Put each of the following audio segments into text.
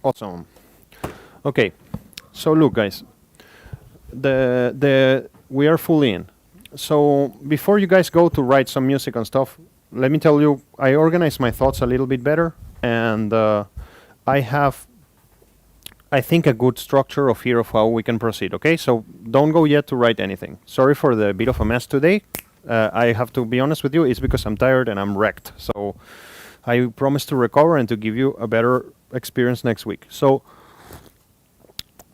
Awesome. Okay, so look, guys, we are fully in. So before you guys go to write some music and stuff, let me tell you, I organized my thoughts a little bit better, and I have, I think, a good structure of here of how we can proceed. Okay, so don't go yet to write anything. Sorry for the bit of a mess today. I have to be honest with you, it's because I'm tired and I'm wrecked. So I promise to recover and to give you a better experience next week. So,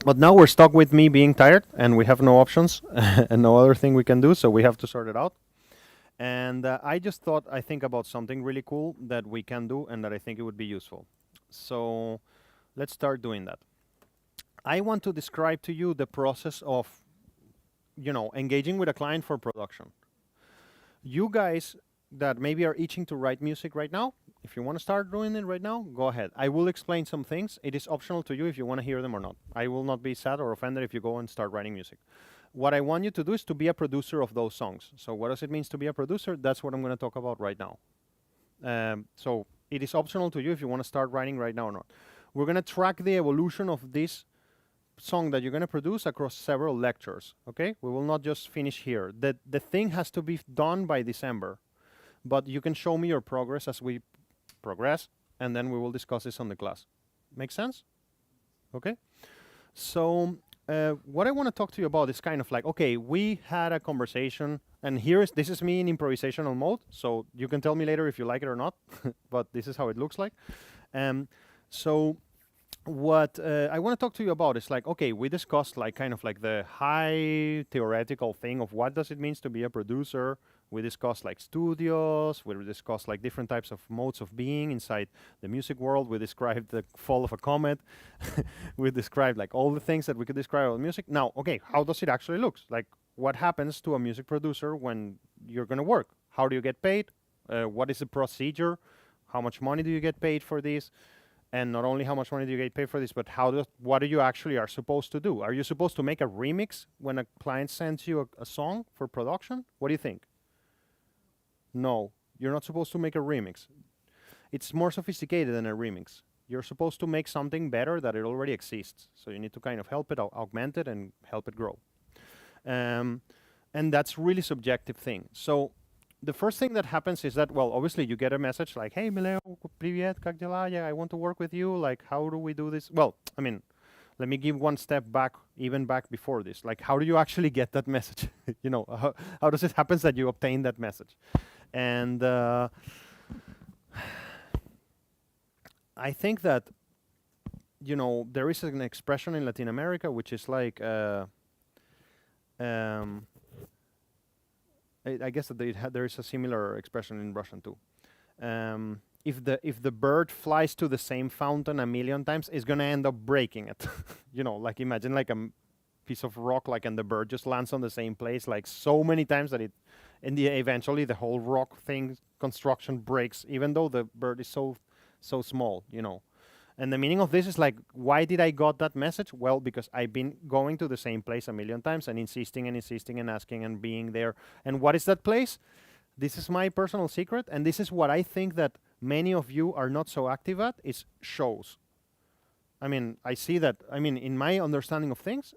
but now we're stuck with me being tired and we have no options and no other thing we can do, so we have to sort it out. And I just thought I think about something really cool that we can do and that I think it would be useful. So let's start doing that. I want to describe to you the process of, engaging with a client for production. You guys that maybe are itching to write music right now, if you want to start doing it right now, go ahead. I will explain some things. It is optional to you if you want to hear them or not. I will not be sad or offended if you go and start writing music. What I want you to do is to be a producer of those songs. So what does it mean to be a producer? That's what I'm going to talk about right now. So it is optional to you if you want to start writing right now or not. We're going to track the evolution of this song that you're going to produce across several lectures, okay? We will not just finish here. The thing has to be done by December, but you can show me your progress as we progress, and then we will discuss this on the class. Make sense? Okay? So what I want to talk to you about is kind of like, okay, we had a conversation, and this is me in improvisational mode, so you can tell me later if you like it or not, but this is how it looks like. So what I want to talk to you about is like, okay, we discussed like kind of like the high theoretical thing of what does it mean to be a producer. We discussed like studios, we discussed like different types of modes of being inside the music world. We described the fall of a comet. We described like all the things that we could describe about music. Now, okay, how does it actually look? Like what happens to a music producer when you're going to work? How do you get paid? What is the procedure? How much money do you get paid for this? And not only how much money do you get paid for this, but what do you actually are supposed to do? Are you supposed to make a remix when a client sends you a song for production? What do you think? No, you're not supposed to make a remix. It's more sophisticated than a remix. You're supposed to make something better that it already exists. So you need to kind of help it, augment it, and help it grow. And that's really subjective thing. So the first thing that happens is that, well, obviously you get a message like, hey, Mileo, привет, как дела? Yeah, I want to work with you. Like, how do we do this? Well, I mean, let me give one step back, even back before this. Like, how do you actually get that message? How does it happen that you obtain that message? And I think that, there is an expression in Latin America which is like, I guess that there is a similar expression in Russian too. If the bird flies to the same fountain a million times, it's gonna end up breaking it. Like imagine like a piece of rock, like, and the bird just lands on the same place like so many times that eventually the whole rock thing construction breaks, even though the bird is so small, And the meaning of this is like, why did I got that message? Well, because I've been going to the same place a million times and insisting and asking and being there. And what is that place? This is my personal secret, and this is what I think that many of you are not so active at, is shows. I mean, I see that, in my understanding of things,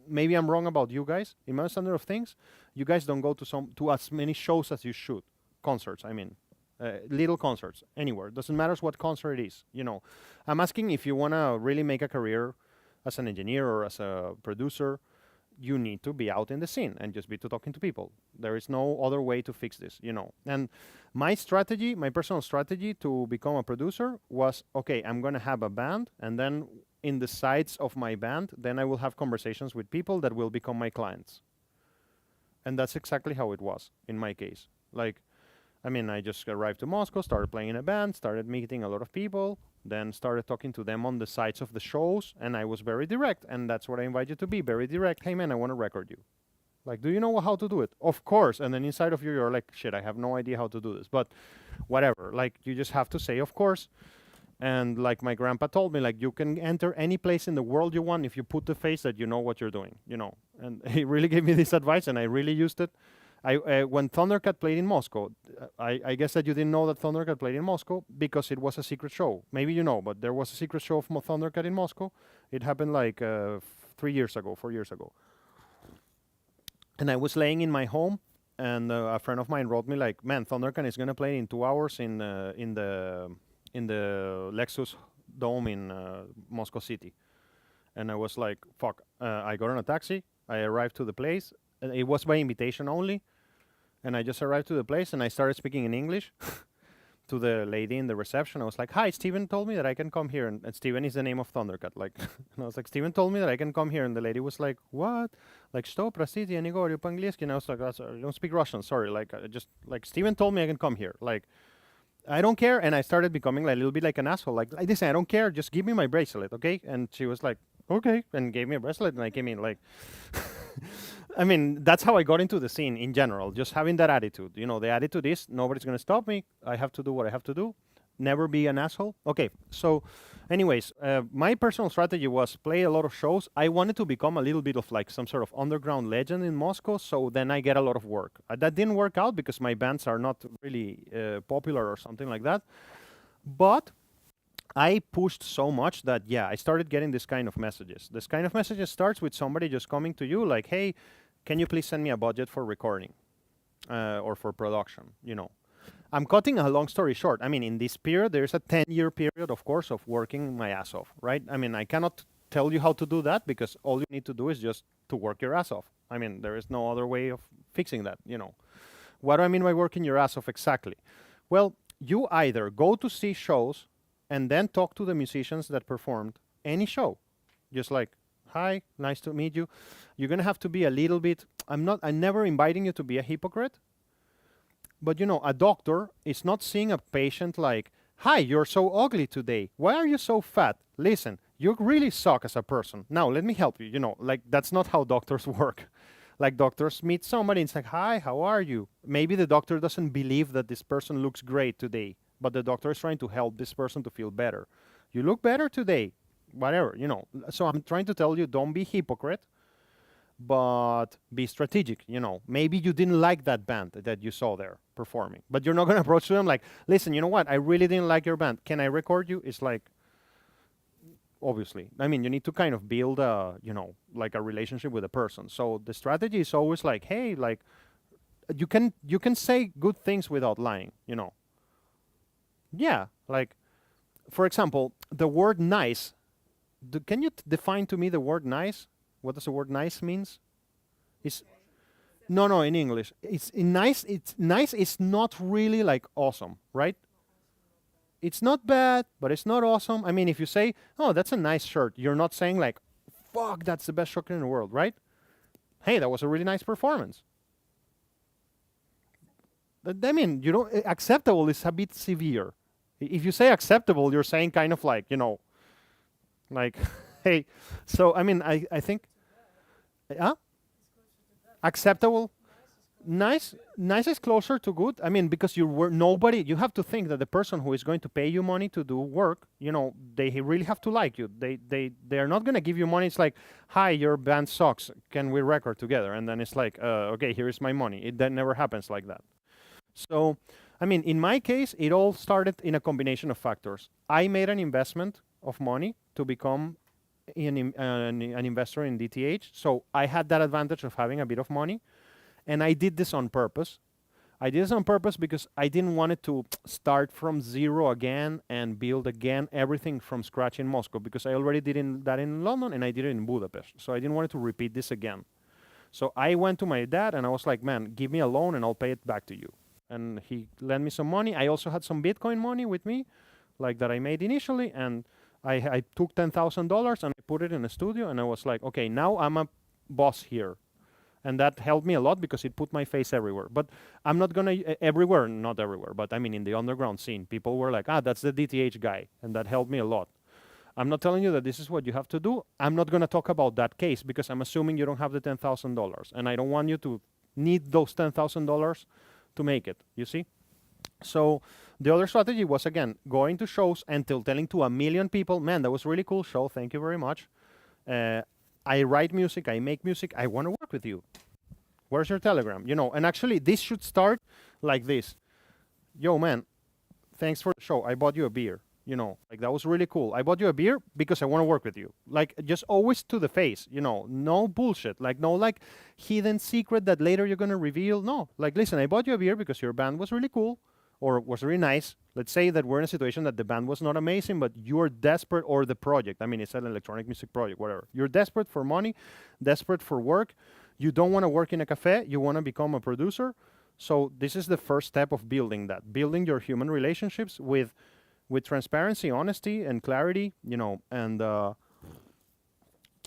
maybe I'm wrong about you guys. In my understanding of things, you guys don't go to as many shows as you should. Concerts, little concerts, anywhere. Doesn't matter what concert it is, I'm asking if you want to really make a career as an engineer or as a producer, you need to be out in the scene and just be talking to people. There is no other way to fix this, And my personal strategy to become a producer was, okay, I'm going to have a band, and then in the sides of my band, then I will have conversations with people that will become my clients. And that's exactly how it was in my case. Like, I just arrived to Moscow, started playing in a band, started meeting a lot of people, then started talking to them on the sides of the shows, and I was very direct, and that's what I invite you to be, very direct. Hey man, I want to record you. Like, do you know how to do it? Of course. And then inside of you, you're like, shit, I have no idea how to do this, but whatever. Like, you just have to say, of course. And like my grandpa told me, like, you can enter any place in the world you want if you put the face that you know what you're doing, And he really gave me this advice, and I really used it. When Thundercat played in Moscow, I guess that you didn't know that Thundercat played in Moscow because it was a secret show. Maybe you know, but there was a secret show of Thundercat in Moscow. It happened like 3 years ago, 4 years ago. And I was laying in my home, and a friend of mine wrote me like, "Man, Thundercat is gonna play in 2 hours in the Lexus Dome in Moscow City." And I was like, "Fuck!" I got on a taxi. I arrived to the place. It was by invitation only, and I just arrived to the place and I started speaking in English to the lady in the reception. I was like, "Hi, Steven told me that I can come here," and Steven is the name of Thundercat. Like, and I was like, "Steven told me that I can come here," and the lady was like, "What?" Like, "Что, простите, я не говорю по-английски," and I was like, "I don't speak Russian, sorry." Like, just like Steven told me I can come here. Like, I don't care, and I started becoming like a little bit like an asshole. Like this, I don't care. Just give me my bracelet, okay? And she was like, "Okay," and gave me a bracelet, and I came in like. I mean, that's how I got into the scene in general, just having that attitude. You know, the attitude is nobody's going to stop me. I have to do what I have to do. Never be an asshole. Okay, so anyways, my personal strategy was play a lot of shows. I wanted to become a little bit of like some sort of underground legend in Moscow, so then I get a lot of work. That didn't work out because my bands are not really popular or something like that. But I pushed so much that, yeah, I started getting this kind of messages. This kind of messages starts with somebody just coming to you like, "Hey, can you please send me a budget for recording or for production?" You know, I'm cutting a long story short. I mean, in this period, there's a 10-year period, of course, of working my ass off, right? I mean, I cannot tell you how to do that because all you need to do is just to work your ass off. I mean, there is no other way of fixing that, you know. What do I mean by working your ass off exactly? Well, you either go to see shows and then talk to the musicians that performed any show. Just like, "Hi, nice to meet you." You're gonna have to be a little bit, I'm never inviting you to be a hypocrite. But you know, a doctor is not seeing a patient like, "Hi, you're so ugly today. Why are you so fat? Listen, you really suck as a person. Now let me help you." You know, like that's not how doctors work. Like doctors meet somebody and it's like, "Hi, how are you?" Maybe the doctor doesn't believe that this person looks great today, but the doctor is trying to help this person to feel better. "You look better today," whatever, you know. So I'm trying to tell you, don't be hypocrite, but be strategic, you know. Maybe you didn't like that band that you saw there performing, but you're not going to approach them like, "Listen, you know what? I really didn't like your band. Can I record you?" It's like, obviously, I mean, you need to kind of build a, you know, like a relationship with a person. So the strategy is always like, "Hey, like, you can say good things without lying, you know." Yeah, like, for example, the word nice. Can you define to me the word nice? What does the word nice means? It's no, in English. It's in nice. It's nice. It's not really like awesome, right? It's not bad, but it's not awesome. I mean, if you say, "Oh, that's a nice shirt," you're not saying like, "Fuck, that's the best shirt in the world," right? "Hey, that was a really nice performance." I mean, you know, acceptable is a bit severe. If you say acceptable, you're saying kind of like, you know, like, "Hey." So I mean, I think, acceptable. Nice is closer to good. I mean, because you have to think that the person who is going to pay you money to do work, you know, they really have to like you. They are not going to give you money. It's like, "Hi, your band sucks. Can we record together?" And then it's like, "Okay, here is my money." That never happens like that. So, I mean, in my case, it all started in a combination of factors. I made an investment of money to become an investor in DTH. So I had that advantage of having a bit of money. And I did this on purpose. I did this on purpose because I didn't want it to start from zero again and build again everything from scratch in Moscow, because I already did that in London and I did it in Budapest. So I didn't want it to repeat this again. So I went to my dad and I was like, "Man, give me a loan and I'll pay it back to you." And he lent me some money. I also had some Bitcoin money with me, like that I made initially. And I took $10,000 and I put it in a studio. And I was like, "Okay, now I'm a boss here." And that helped me a lot because it put my face everywhere. But I'm not going to, everywhere, not everywhere, but I mean in the underground scene, people were like, "That's the DTH guy." And that helped me a lot. I'm not telling you that this is what you have to do. I'm not going to talk about that case because I'm assuming you don't have the $10,000. And I don't want you to need those $10,000 to make it, you see? So the other strategy was, again, going to shows and telling to 1,000,000 people, "Man, that was a really cool show. Thank you very much. I write music. I make music. I want to work with you." Where's your Telegram? You know, and actually this should start like this. Yo, man, thanks for the show. I bought you a beer. You know, like that was really cool. I bought you a beer because I want to work with you. Like just always to the face, you know, no bullshit. Like no like hidden secret that later you're going to reveal. No, like listen, I bought you a beer because your band was really cool or was really nice. Let's say that we're in a situation that the band was not amazing, but you're desperate, or the project. I mean, it's an electronic music project, whatever. You're desperate for money, desperate for work. You don't want to work in a cafe. You want to become a producer. So this is the first step of building that, building your human relationships with transparency, honesty, and clarity, you know, and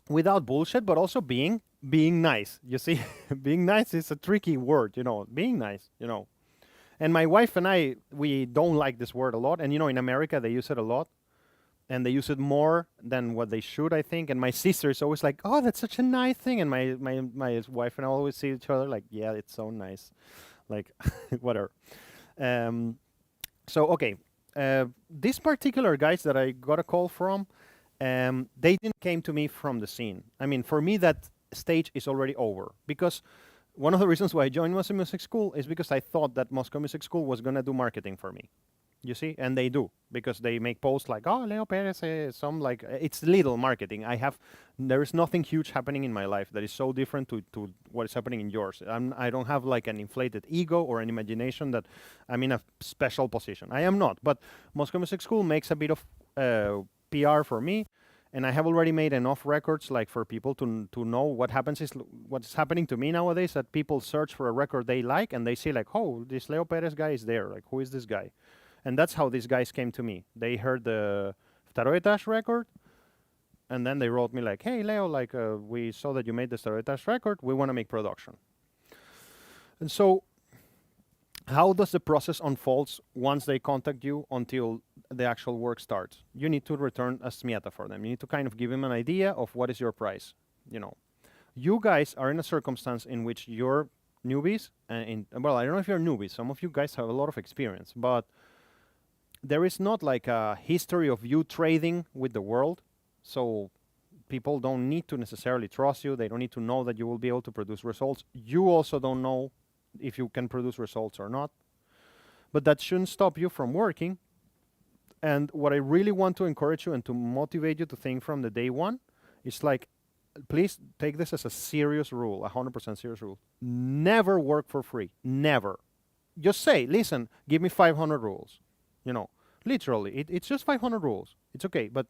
without bullshit, but also being nice. You see, being nice is a tricky word, you know, being nice, you know. And my wife and I, we don't like this word a lot. And, you know, in America, they use it a lot. And they use it more than what they should, I think. And my sister is always like, oh, that's such a nice thing. And my wife and I always see each other like, yeah, it's so nice. Like, whatever. So, okay. These particular guys that I got a call from, they didn't came to me from the scene. I mean, for me, that stage is already over. Because one of the reasons why I joined Moscow Music School is because I thought that Moscow Music School was going to do marketing for me. You see? And they do. Because they make posts like, oh, Leo Perez, some like, it's little marketing. There is nothing huge happening in my life that is so different to what is happening in yours. I don't have like an inflated ego or an imagination that I'm in a special position. I am not. But Moscow Music School makes a bit of PR for me. And I have already made enough records like for people to know what's happening to me nowadays, that people search for a record they like and they see like, oh, this Leo Perez guy is there. Like, who is this guy? And that's how these guys came to me. They heard the Второй Этаж record, and then they wrote me like, hey, Leo, like we saw that you made the Второй Этаж record. We want to make production. And so how does the process unfolds once they contact you until the actual work starts? You need to return a smieta for them. You need to kind of give them an idea of what is your price. You know, you guys are in a circumstance in which you're newbies. Well, I don't know if you're newbies. Some of you guys have a lot of experience, but there is not like a history of you trading with the world. So people don't need to necessarily trust you. They don't need to know that you will be able to produce results. You also don't know if you can produce results or not. But that shouldn't stop you from working. And what I really want to encourage you and to motivate you to think from the day one is like, please take this as a serious rule, 100% serious rule. Never work for free. Never. Just say, listen, give me 500 rules. You know, literally, it's just 500 rules. It's okay. But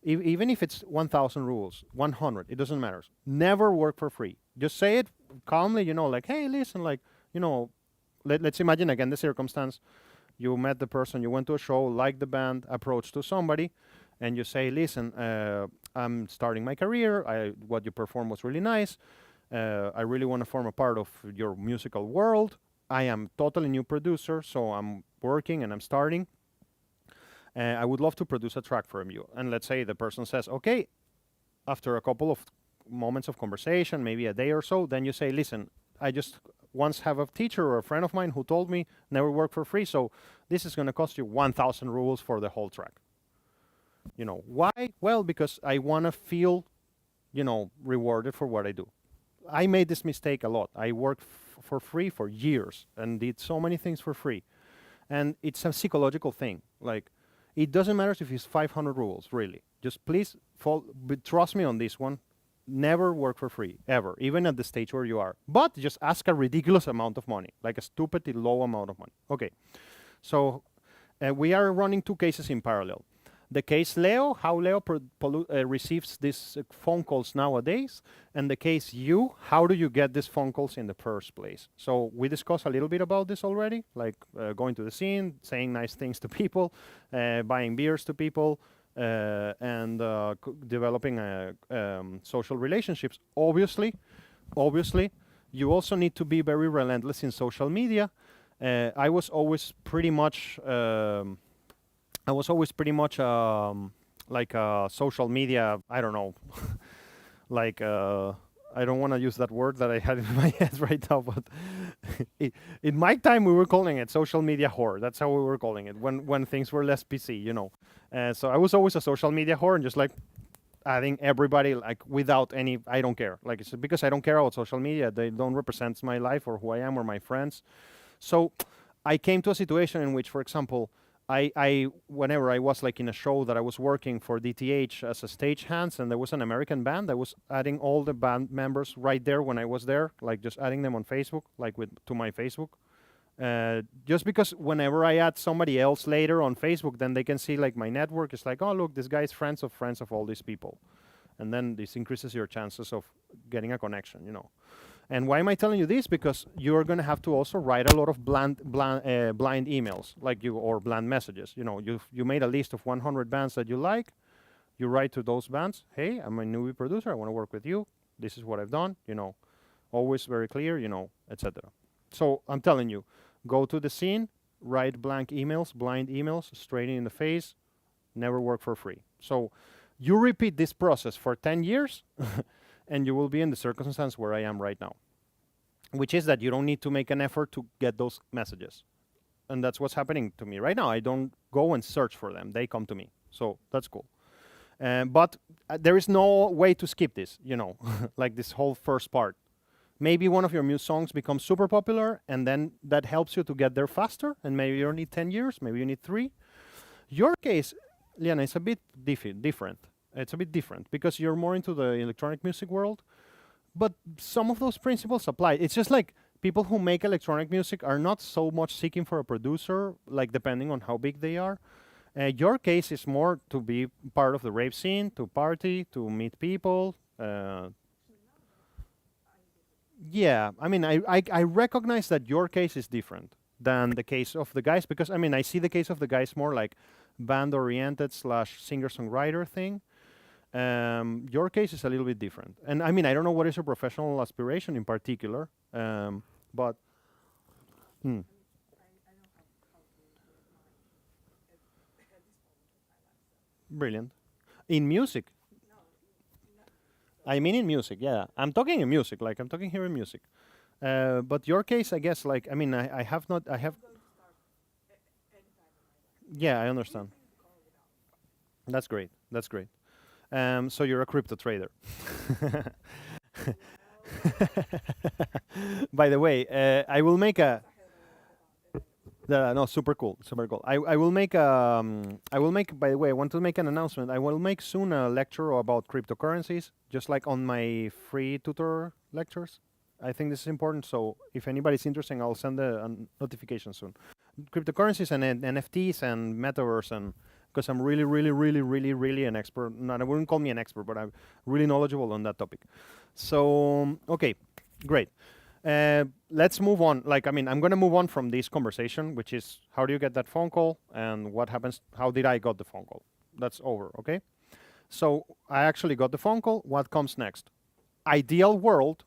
even if it's 1,000 rules, 100, it doesn't matter. Never work for free. Just say it calmly, you know, like, hey, listen, like, you know, let's imagine again the circumstance. You met the person, you went to a show, liked the band, approached to somebody, and you say, listen, I'm starting my career. What you performed was really nice. I really want to form a part of your musical world. I am totally new producer, so I'm working and I'm starting. I would love to produce a track from you. And let's say the person says, okay, after a couple of moments of conversation, maybe a day or so, then you say, listen, I just once have a teacher or a friend of mine who told me never work for free, so this is going to cost you 1,000 rubles for the whole track. You know, why? Well, because I want to feel, you know, rewarded for what I do. I made this mistake a lot. I worked for free for years and did so many things for free. And it's a psychological thing. Like, it doesn't matter if it's 500 rules, really. Just please trust me on this one. Never work for free, ever, even at the stage where you are. But just ask a ridiculous amount of money, like a stupidly low amount of money. Okay, so we are running two cases in parallel. The case Leo, how Leo receives these phone calls nowadays, and the case you, how do you get these phone calls in the first place? So we discussed a little bit about this already, like going to the scene, saying nice things to people, buying beers to people, and developing social relationships. Obviously, you also need to be very relentless in social media. I was always pretty much like social media, I don't know, like, I don't want to use that word that I had in my head right now, but in my time we were calling it social media whore. That's how we were calling it when things were less PC, you know. So I was always a social media whore and just like, adding everybody like without any. I don't care. Like it's because I don't care about social media. They don't represent my life or who I am or my friends. So I came to a situation in which, for example, I whenever I was like in a show that I was working for DTH as a stagehands, and there was an American band, I was adding all the band members right there when I was there, like just adding them on Facebook, like to my Facebook. Just because whenever I add somebody else later on Facebook, then they can see like my network is like, oh look, this guy is friends of all these people, and then this increases your chances of getting a connection, you know. And why am I telling you this? Because you're going to have to also write a lot of blind emails, like or bland messages. You know, you made a list of 100 bands that you like. You write to those bands, hey, I'm a newbie producer. I want to work with you. This is what I've done. You know, always very clear. You know, etc. So I'm telling you, go to the scene, write blind emails, straight in the face. Never work for free. So you repeat this process for 10 years. And you will be in the circumstance where I am right now, which is that you don't need to make an effort to get those messages. And that's what's happening to me right now. I don't go and search for them. They come to me. So that's cool. But there is no way to skip this, you know, like this whole first part. Maybe one of your songs becomes super popular, and then that helps you to get there faster. And maybe you don't need 10 years. Maybe you need 3. Your case, Liana, is a bit different. It's a bit different because you're more into the electronic music world, but some of those principles apply. It's just like people who make electronic music are not so much seeking for a producer, like depending on how big they are. Your case is more to be part of the rave scene, to party, to meet people. Yeah, I mean, I recognize that your case is different than the case of the guys, because I mean, I see the case of the guys more like band-oriented / singer-songwriter thing. Your case is a little bit different. And I mean, I don't know what is your professional aspiration in particular, but... Hmm. Brilliant. In music? I mean in music, yeah. I'm talking in music, like I'm talking here in music. But your case, I guess, like, I mean, I have not, I have... Yeah, I understand. That's great, that's great. So you're a crypto trader. By the way, I will make a... no, super cool, super cool. I will make by the way, I want to make an announcement. I will make soon a lecture about cryptocurrencies, just like on my free tutor lectures. I think this is important, so if anybody's interested, I'll send a notification soon. Cryptocurrencies and NFTs and metaverse, and because I'm really an expert. Not, I wouldn't call me an expert, but I'm really knowledgeable on that topic. So, okay, great. Let's move on. Like, I mean, I'm going to move on from this conversation, which is how do you get that phone call and what happens, how did I got the phone call? That's over, okay? So I actually got the phone call. What comes next? Ideal world.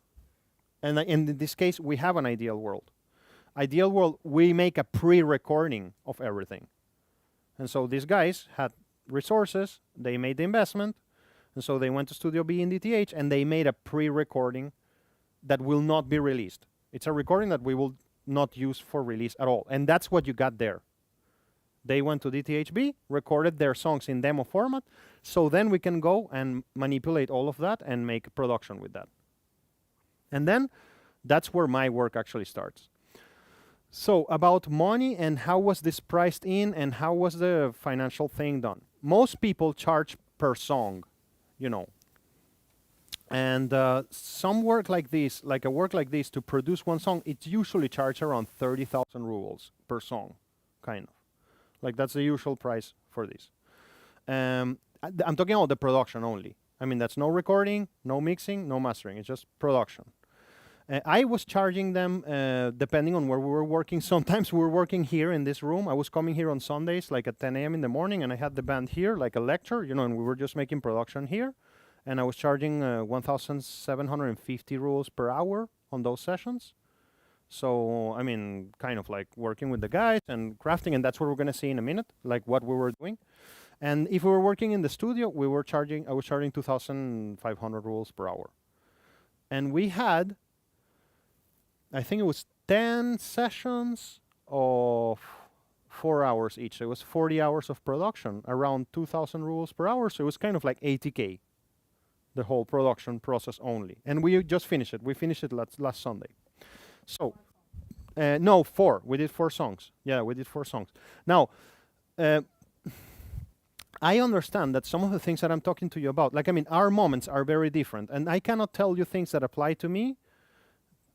And in this case, we have an ideal world. Ideal world, we make a pre-recording of everything. And so these guys had resources, they made the investment, and so they went to Studio B in DTH and they made a pre-recording that will not be released. It's a recording that we will not use for release at all. And that's what you got there. They went to DTHB, recorded their songs in demo format, so then we can go and manipulate all of that and make production with that. And then that's where my work actually starts. So about money and how was this priced in and how was the financial thing done? Most people charge per song, you know. And some work like this, like a work like this to produce one song, it's usually charged around 30,000 rubles per song, kind of. Like that's the usual price for this. I'm talking about the production only. I mean, that's no recording, no mixing, no mastering. It's just production. I was charging them depending on where we were working. Sometimes we were working here in this room. I was coming here on Sundays, like at 10 a.m. in the morning, and I had the band here, like a lecture, you know, and we were just making production here. And I was charging 1,750 rubles per hour on those sessions. So, I mean, kind of like working with the guys and crafting, and that's what we're going to see in a minute, like what we were doing. And if we were working in the studio, I was charging 2,500 rubles per hour. And we had, I think it was 10 sessions of 4 hours each. So it was 40 hours of production, around 2,000 rubles per hour. So it was kind of like 80K the whole production process only. And we just finished it. We finished it last Sunday. So, no, 4. We did 4 songs. Yeah, we did 4 songs. Now, I understand that some of the things that I'm talking to you about, like, I mean, our moments are very different. And I cannot tell you things that apply to me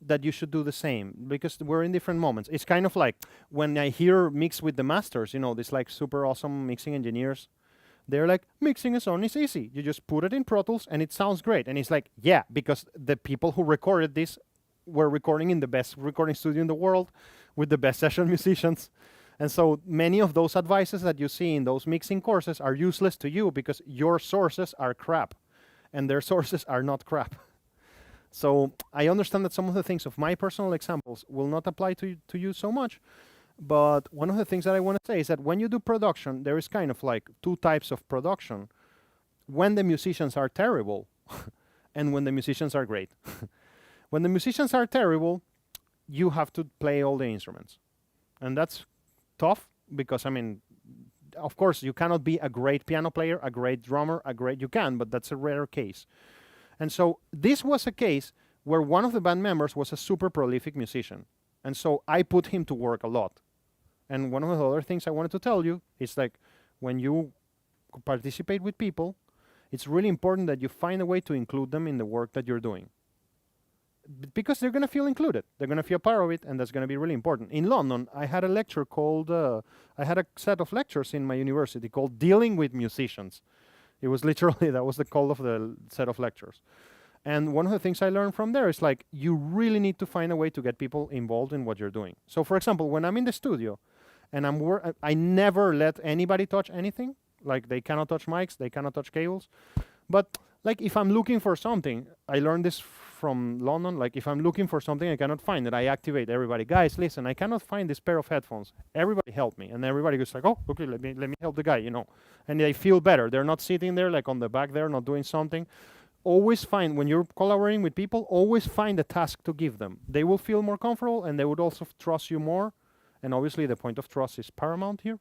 that you should do the same, because we're in different moments. It's kind of like when I hear mix with the masters, you know, these like super awesome mixing engineers. They're like, mixing a song is easy. You just put it in Pro Tools and it sounds great. And it's like, yeah, because the people who recorded this were recording in the best recording studio in the world with the best session musicians. And so many of those advices that you see in those mixing courses are useless to you because your sources are crap and their sources are not crap. So I understand that some of the things of my personal examples will not apply to you so much. But one of the things that I want to say is that when you do production, there is kind of like 2 types of production. When the musicians are terrible and when the musicians are great. When the musicians are terrible, you have to play all the instruments. And that's tough because, I mean, of course, you cannot be a great piano player, a great drummer, you can, but that's a rare case. And so this was a case where one of the band members was a super prolific musician. And so I put him to work a lot. And one of the other things I wanted to tell you is like when you participate with people, it's really important that you find a way to include them in the work that you're doing. Because they're going to feel included. They're going to feel part of it, and that's going to be really important. In London, I had a lecture called, I had a set of lectures in my university called Dealing with Musicians. It was literally, that was the call of the set of lectures. And one of the things I learned from there is like, you really need to find a way to get people involved in what you're doing. So for example, when I'm in the studio and I never let anybody touch anything. Like they cannot touch mics, they cannot touch cables. But like if I'm looking for something, I learned this from London. Like if I'm looking for something, I cannot find it. I activate everybody. Guys, listen, I cannot find this pair of headphones. Everybody help me. And everybody goes like, oh, okay, let me help the guy, you know. And they feel better. They're not sitting there like on the back there, not doing something. Always find, when you're collaborating with people, always find a task to give them. They will feel more comfortable and they would also trust you more. And obviously the point of trust is paramount here.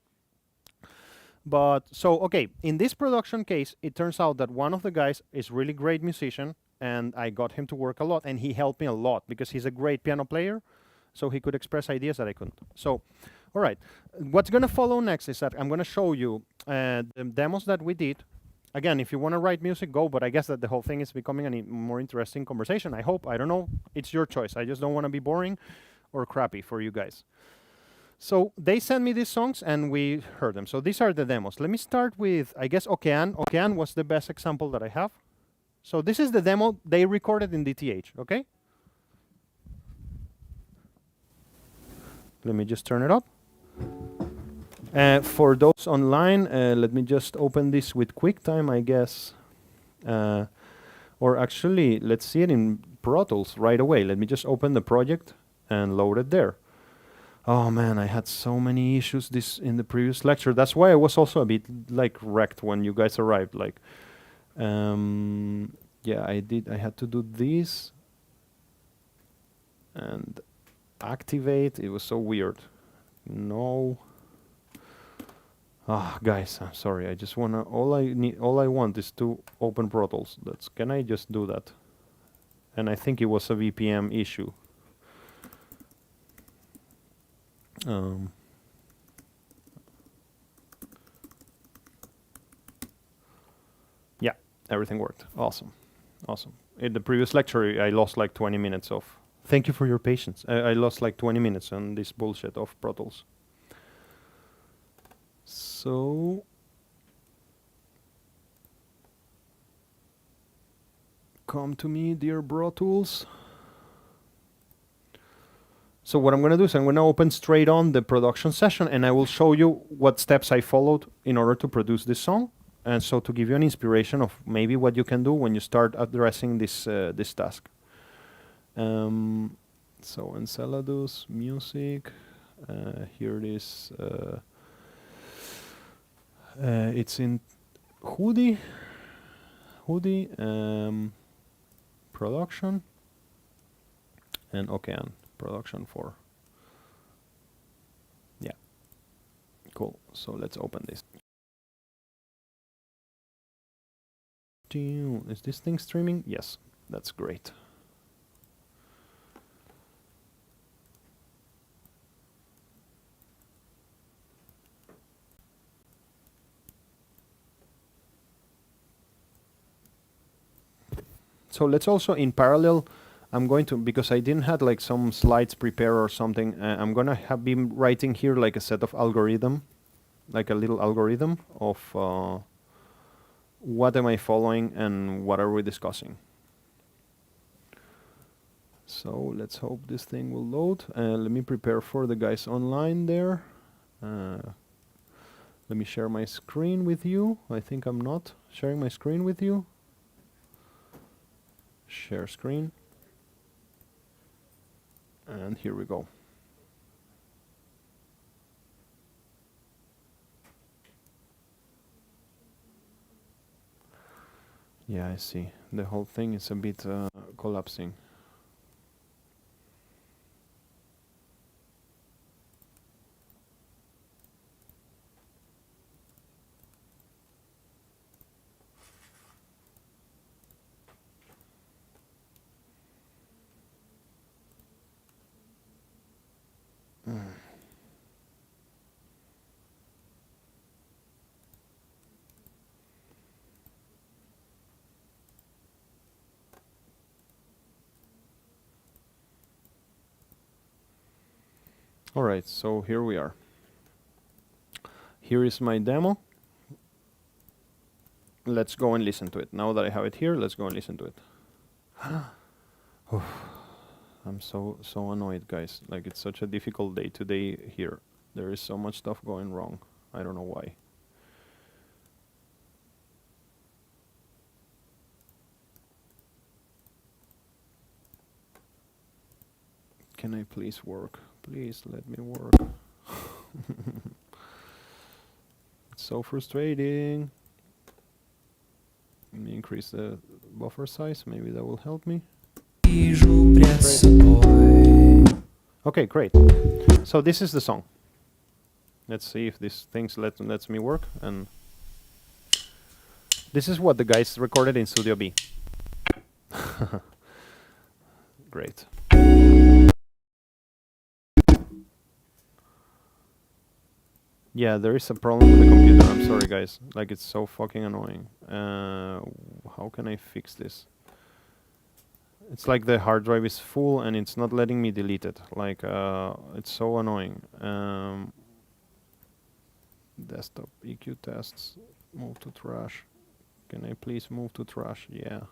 But so, okay, in this production case, it turns out that one of the guys is really great musician and I got him to work a lot and he helped me a lot because he's a great piano player. So he could express ideas that I couldn't. So, all right, what's going to follow next is that I'm going to show you the demos that we did. Again, if you want to write music, go, but I guess that the whole thing is becoming a more interesting conversation. I hope, I don't know, it's your choice. I just don't want to be boring or crappy for you guys. So they sent me these songs and we heard them. So these are the demos. Let me start with, I guess, Okean. Okean was the best example that I have. So this is the demo they recorded in DTH, okay? Let me just turn it up. For those online, let me just open this with QuickTime, I guess. Or actually, let's see it in Pro Tools right away. Let me just open the project and load it there. Oh man, I had so many issues in the previous lecture. That's why I was also a bit like wrecked when you guys arrived. Like, yeah, I had to do this and activate. It was so weird. No. Ah, guys, I'm sorry. I just wanna. All I want is to open Pro Tools. Can I just do that? And I think it was a VPM issue. Yeah, everything worked. Awesome. Awesome. In the previous lecture, I lost like 20 minutes of... Thank you for your patience. I lost like 20 minutes on this bullshit of Pro Tools. So... Come to me, dear Pro Tools. So what I'm going to do is I'm going to open straight on the production session and I will show you what steps I followed in order to produce this song. And so to give you an inspiration of maybe what you can do when you start addressing this this task. So Enceladus, music, here it is. It's in Hoodie, production, and Okean. Production 4. Yeah. Cool. So let's open this. Is this thing streaming? Yes, that's great. So let's also, in parallel, I'm going to, because I didn't have like some slides prepared or something, I'm gonna have been writing here like a set of algorithm, like a little algorithm of what am I following and what are we discussing. So let's hope this thing will load. Let me prepare for the guys online there. Let me share my screen with you. I think I'm not sharing my screen with you. Share screen. And here we go. Yeah, I see. The whole thing is a bit collapsing. All right, so here we are. Here is my demo. Let's go and listen to it. Now that I have it here, let's go and listen to it. I'm so annoyed, guys. Like, it's such a difficult day today here. There is so much stuff going wrong. I don't know why. Can I please work? Please let me work. It's so frustrating. Let me increase the buffer size. Maybe that will help me. Great. Okay, great. So this is the song. Let's see if this thing lets me work. And this is what the guys recorded in Studio B. Great. Yeah, there is a problem with the computer. I'm sorry, guys. Like, it's so fucking annoying. How can I fix this? It's like the hard drive is full and it's not letting me delete it. Like, it's so annoying. Desktop EQ tests. Move to trash. Can I please move to trash? Yeah.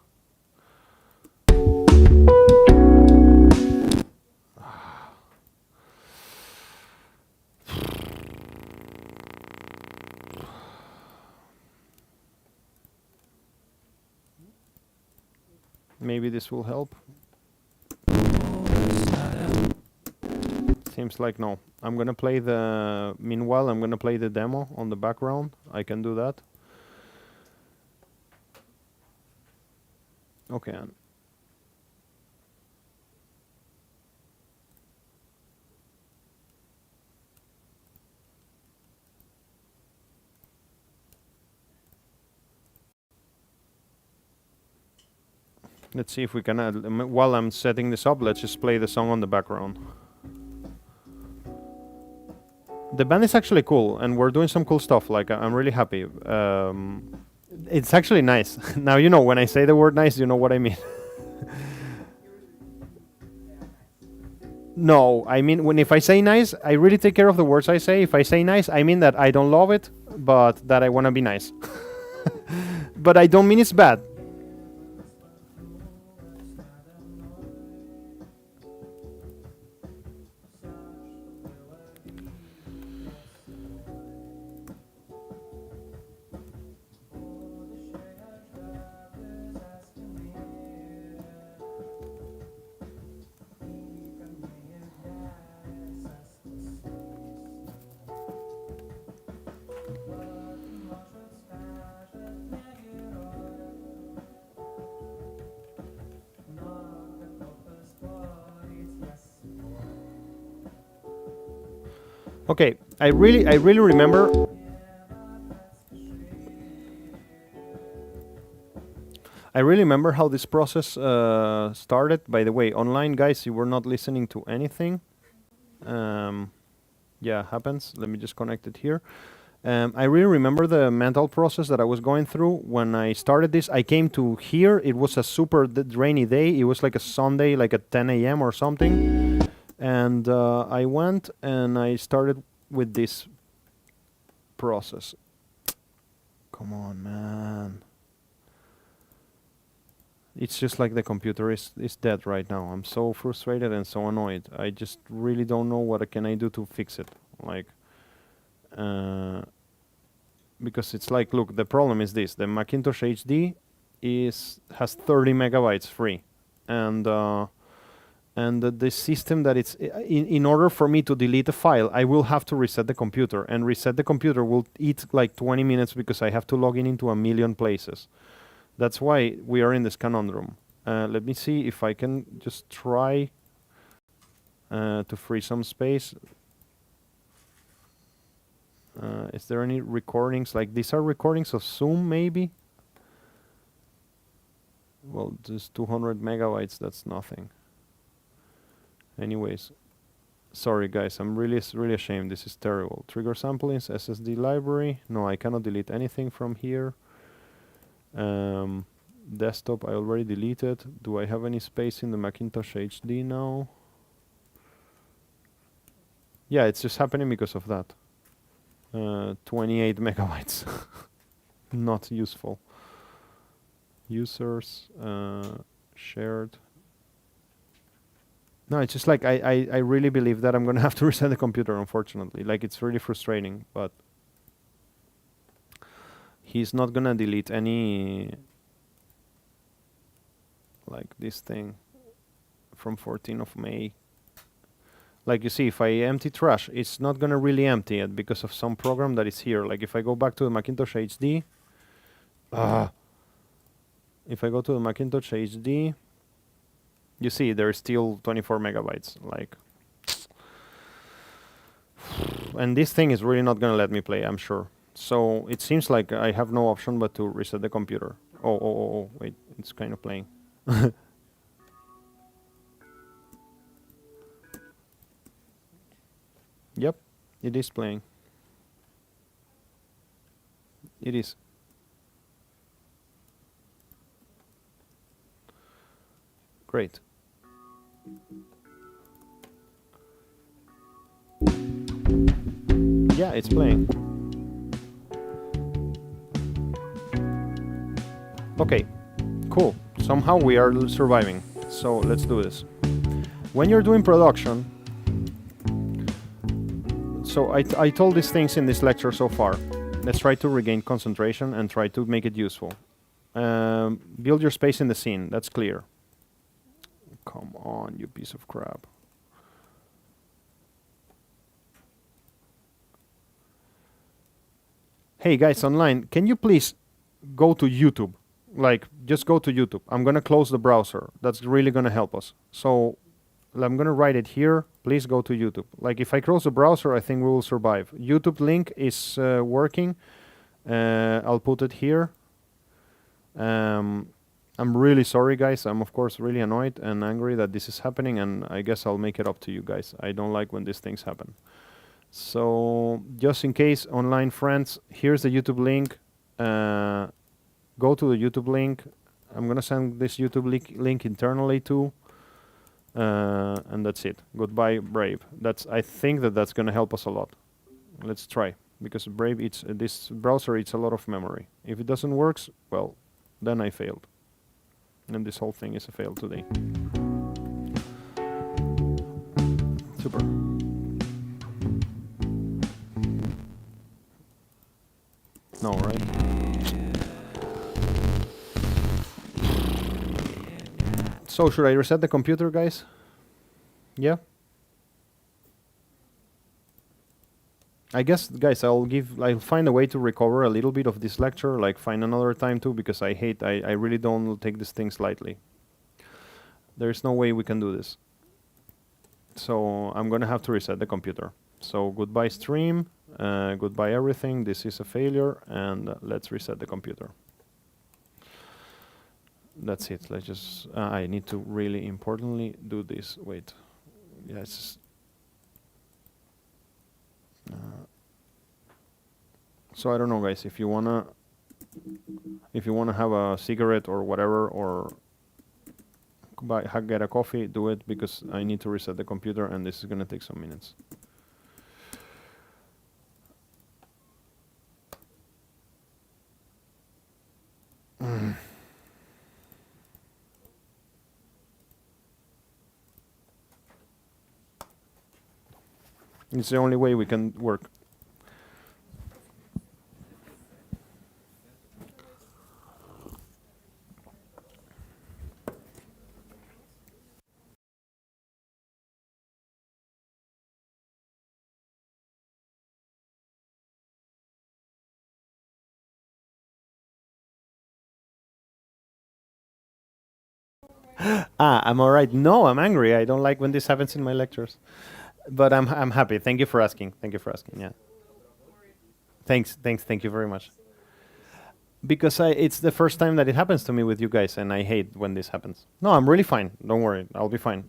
Maybe this will help. Seems like no. I'm gonna play the... Meanwhile, I'm gonna play the demo on the background. I can do that. Okay. Let's see if we can add... While I'm setting this up, let's just play the song on the background. The band is actually cool, and we're doing some cool stuff. Like, I'm really happy. It's actually nice. Now, you know, when I say the word nice, you know what I mean. No, I mean, if I say nice, I really take care of the words I say. If I say nice, I mean that I don't love it, but that I want to be nice. But I don't mean it's bad. Okay, I really remember. I really remember how this process started. By the way, online guys, you were not listening to anything. Yeah, happens. Let me just connect it here. I really remember the mental process that I was going through when I started this. I came to here. It was a super rainy day. It was like a Sunday, like at 10 a.m. or something. And I went and I started with this process. Come on, man. It's just like the computer is dead right now. I'm so frustrated and so annoyed. I just really don't know what can I do to fix it. Like, because it's like, look, the problem is this: the Macintosh HD has 30 megabytes free, and the system that it's in order for me to delete a file, I will have to reset the computer, and reset the computer will eat like 20 minutes because I have to log in into a million places. That's why we are in this conundrum. Let me see if I can just try to free some space. Is there any recordings? Like, these are recordings of Zoom, maybe? Well, just 200 megabytes, that's nothing. Anyways, sorry guys, I'm really ashamed. This is terrible. Trigger samplings, SSD library. No, I cannot delete anything from here. Desktop, I already deleted. Do I have any space in the Macintosh HD now? Yeah, it's just happening because of that. 28 megabytes. Not useful. Users, shared. No, it's just like I really believe that I'm gonna have to reset the computer, unfortunately. Like, it's really frustrating, but he's not gonna delete any, like, this thing from 14th of May. Like, you see, if I empty trash, it's not gonna really empty it because of some program that is here. Like, if I go back to the Macintosh HD, if I go to the Macintosh HD, you see there's still 24 megabytes. Like, and this thing is really not gonna let me play, I'm sure. So it seems like I have no option but to reset the computer. Oh, wait, it's kind of playing. Yep, it is playing. It is. Great. Yeah, it's playing. Okay, cool. Somehow we are surviving. So let's do this. When you're doing production, so I told these things in this lecture so far. Let's try to regain concentration and try to make it useful. Build your space in the scene, that's clear. Come on, you piece of crap. Hey guys online, can you please go to YouTube? Like, just go to YouTube. I'm gonna close the browser. That's really gonna help us. So I'm gonna write it here. Please go to YouTube. Like, if I close the browser, I think we will survive. YouTube link is working. I'll put it here. I'm really sorry, guys. I'm, of course, really annoyed and angry that this is happening, and I guess I'll make it up to you guys. I don't like when these things happen. So, just in case, online friends, here's the YouTube link. Go to the YouTube link. I'm gonna send this YouTube link internally too. And that's it. Goodbye, Brave. I think that's gonna help us a lot. Let's try, because Brave eats this browser eats a lot of memory. If it doesn't work, well, then I failed, and this whole thing is a fail today. Super. No, right? So should I reset the computer, guys? Yeah. I guess, guys, I'll find a way to recover a little bit of this lecture, like find another time too, because I really don't take these things lightly. There's no way we can do this. So I'm gonna have to reset the computer. So goodbye stream, goodbye everything, this is a failure, and let's reset the computer. that's it. Let's just. I need to really importantly do this. Wait. Yes. So I don't know, guys. If you wanna have a cigarette or whatever, or get a coffee, do it, because I need to reset the computer, and this is gonna take some minutes. It's the only way we can work. I'm all right. No, I'm angry. I don't like when this happens in my lectures. But I'm happy. Thank you for asking. Thank you for asking. Yeah. Thanks. Thank you very much. Because it's the first time that it happens to me with you guys, and I hate when this happens. No, I'm really fine. Don't worry. I'll be fine.